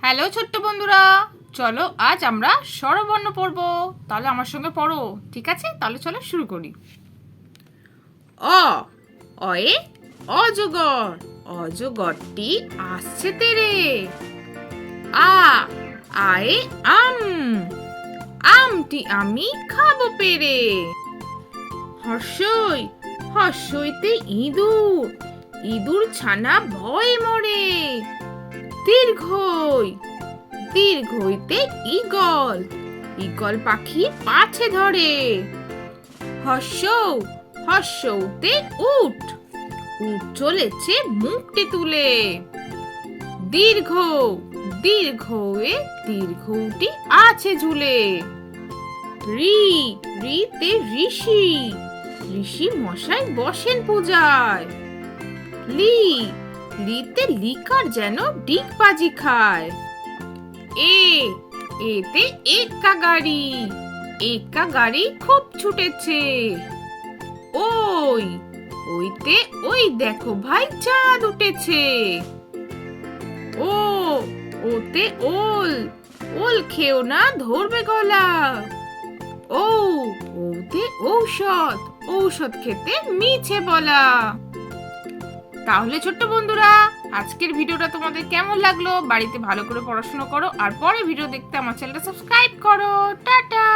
Hello ছোট্ট বন্ধুরা, চলো আজ আমরা স্বরবর্ণ পড়বো। তাহলে আমার সঙ্গে পড়ো, ঠিক আছে? তাহলে চলো শুরু করি। অ অয়ে অজগর, অজগরটি আসছে তেরে। আ আয়ে আম, আমটি আমি খাবো পেরে। হর্ষই হর্ষইতে ইঁদুর, ইঁদুর ছানা ভয়ে মরে। দীর্ঘই দীর্ঘইতে ঈগল, ঈগল পাখি পাছে ধরে। হর্ষৌ হর্ষৌতে উট, উট চলেছে মুখটি তুলে। দীর্ঘ দীর্ঘয়ে দীর্ঘটি আছে ঝুলে। রি রিতে ঋষি, ঋষি মশাই বসেন পূজায়। লি লিতে লিকার যেন ডিগবাজি খায়। এ এতে এক্কা গাড়ি, এক্কা গাড়ি খুব ছুটেছে। ওই ওইতে ওই দেখো ভাই চাঁদ উঠেছে। ও ওতে ওল, ওল খেও না ধরবে গলা। ও ওতে ঔষধ, ঔষধ খেতে মিছে বলা। তাহলে ছোট্ট বন্ধুরা, আজকের ভিডিওটা তোমাদের কেমন লাগলো? বাড়িতে ভালো করে পড়াশোনা করো আর পরে ভিডিও দেখতে আমার চ্যানেলটা সাবস্ক্রাইব করো। টাটা।